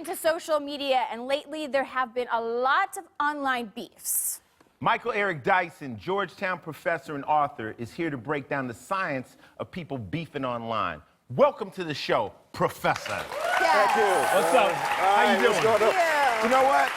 into social media, and lately there have been a lot of online beefs. Michael Eric Dyson, Georgetown professor and author, is here to break down the science of people beefing online. Welcome to the show, Professor. Thank you. What's up? How you doing? You know what?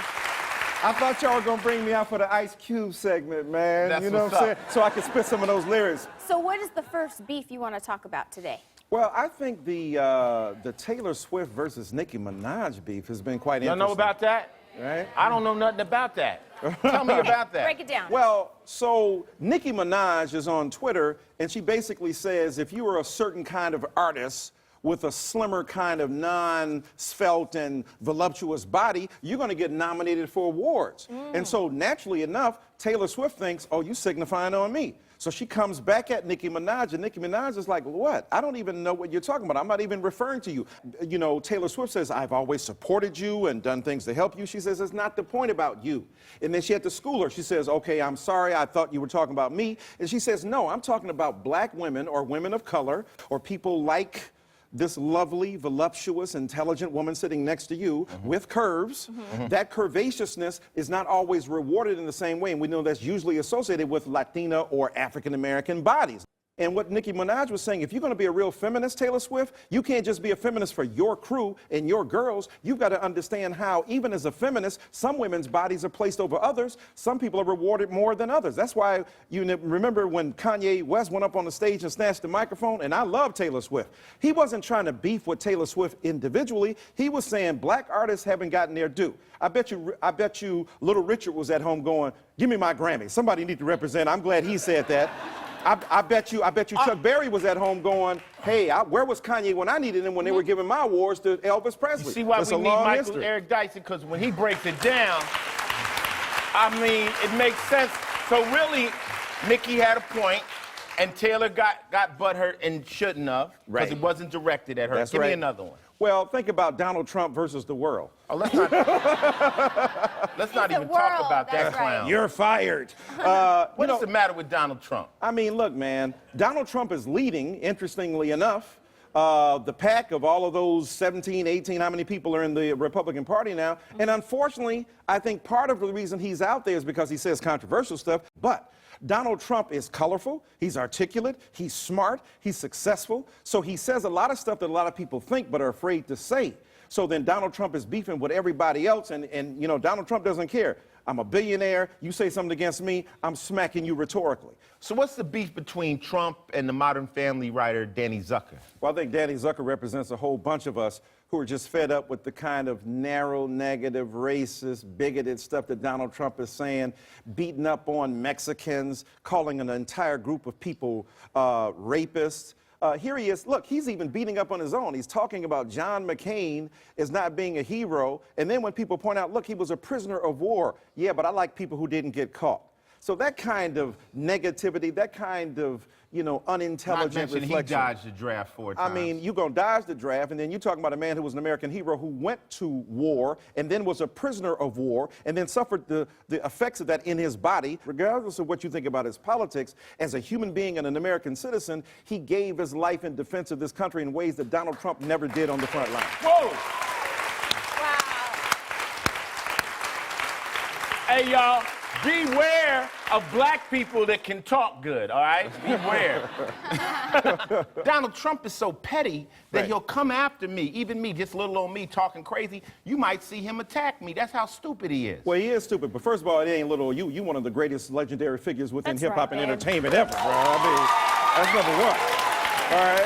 I thought y'all were gonna bring me out for the Ice Cube segment, man. That's you know what's what I'm up. saying? So I could spit some of those lyrics. So what is the first beef you want to talk about today? Well, I think the Taylor Swift versus Nicki Minaj beef has been quite interesting. Y'all know about that? Right? I don't know nothing about that. Tell me about that. Break it down. Well, so Nicki Minaj is on Twitter, and she basically says if you were a certain kind of artist with a slimmer kind of non-svelte and voluptuous body, you're going to get nominated for awards. And so naturally enough, Taylor Swift thinks, oh, you signifying on me. So she comes back at Nicki Minaj, and Nicki Minaj is like, what? I don't even know what you're talking about. I'm not even referring to you. You know, Taylor Swift says, I've always supported you and done things to help you. She says, it's not the point about you. And then she had to school her. She says, okay, I'm sorry, I thought you were talking about me. And she says, no, I'm talking about black women or women of color or people like this lovely, voluptuous, intelligent woman sitting next to you with curves. That curvaceousness is not always rewarded in the same way, and we know that's usually associated with Latina or African-American bodies. And what Nicki Minaj was saying, if you're going to be a real feminist, Taylor Swift, you can't just be a feminist for your crew and your girls. You've got to understand how, even as a feminist, some women's bodies are placed over others. Some people are rewarded more than others. That's why you remember when Kanye West went up on the stage and snatched the microphone, and I love Taylor Swift. He wasn't trying to beef with Taylor Swift individually. He was saying black artists haven't gotten their due. I bet you Little Richard was at home going, give me my Grammy. Somebody need to represent. I'm glad he said that. I bet you Chuck Berry was at home going, hey, where was Kanye when I needed him when they were giving my awards to Elvis Presley? You see why That's we a need long Michael history. Eric Dyson? Because when he breaks it down, I mean, it makes sense. So really, Nicki had a point, and Taylor got butthurt and shouldn't have, because it wasn't directed at her. That's Give me right. another one. Well, think about Donald Trump versus the world. Oh, let's not even talk about that clown. You're fired. What is the matter with Donald Trump? I mean, look, man, Donald Trump is leading, interestingly enough, the pack of all of those 17, 18, how many people are in the Republican Party now. And unfortunately, I think part of the reason he's out there is because he says controversial stuff. But Donald Trump is colorful, he's articulate, he's smart, he's successful. So he says a lot of stuff that a lot of people think but are afraid to say. So then Donald Trump is beefing with everybody else, and you know, Donald Trump doesn't care. I'm a billionaire, you say something against me, I'm smacking you rhetorically. So what's the beef between Trump and the Modern Family writer Danny Zuker? Well, I think Danny Zuker represents a whole bunch of us who are just fed up with the kind of narrow, negative, racist, bigoted stuff that Donald Trump is saying, beating up on Mexicans, calling an entire group of people rapists. Here he is. Look, he's even beating up on his own. He's talking about John McCain as not being a hero. And then when people point out, look, he was a prisoner of war. Yeah, but I like people who didn't get caught. So that kind of negativity, that kind of, you know, unintelligent reflection. He dodged the draft 4 times. I mean, you're going to dodge the draft, and then you're talking about a man who was an American hero who went to war and then was a prisoner of war and then suffered the effects of that in his body. Regardless of what you think about his politics, as a human being and an American citizen, he gave his life in defense of this country in ways that Donald Trump never did on the front line. Whoa! Wow. Hey, y'all. Beware of black people that can talk good, all right? Beware. Donald Trump is so petty that he'll come after me, even me, just little old me talking crazy. You might see him attack me. That's how stupid he is. Well, he is stupid, but first of all, it ain't little old you. You one of the greatest legendary figures within That's hip-hop right, and man. entertainment ever, bro. I mean, that's number one. All right?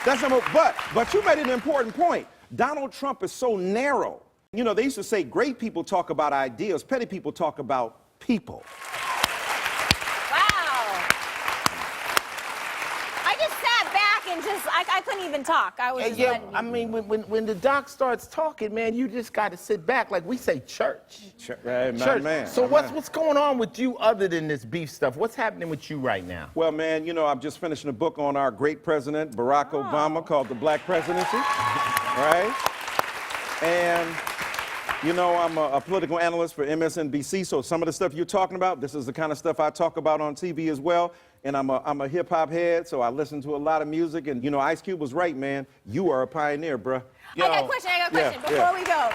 That's number one. But you made an important point. Donald Trump is so narrow. You know, they used to say great people talk about ideas, petty people talk about people. Wow. I just sat back and I couldn't even talk. I was just letting I mean, when the doc starts talking, man, you just got to sit back. Like we say, church. Right, Church. man. So what's going on with you other than this beef stuff? What's happening with you right now? Well, man, you know, I'm just finishing a book on our great president, Barack Obama, called The Black Presidency, right? And you know, I'm a political analyst for MSNBC, so some of the stuff you're talking about, this is the kind of stuff I talk about on TV as well. and I'm a hip hop head, so I listen to a lot of music. And you know, Ice Cube was right, man. You are a pioneer, bruh. I got a question. Before we go.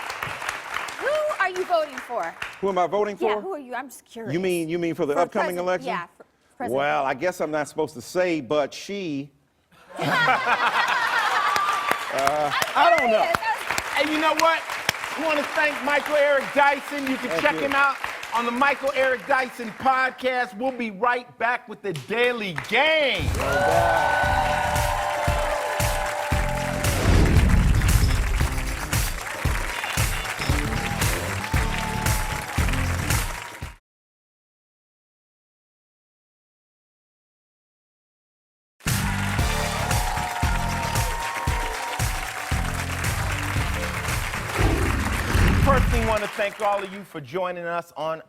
Who are you voting for? Who am I voting for? Yeah, who are you? I'm just curious. You mean for the upcoming election? Yeah, for president. Well, I guess I'm not supposed to say, but she. I don't know. And you know what? I want to thank Michael Eric Dyson. You can check him out on the Michael Eric Dyson podcast. We'll be right back with the Daily Game. Personally, want to thank all of you for joining us on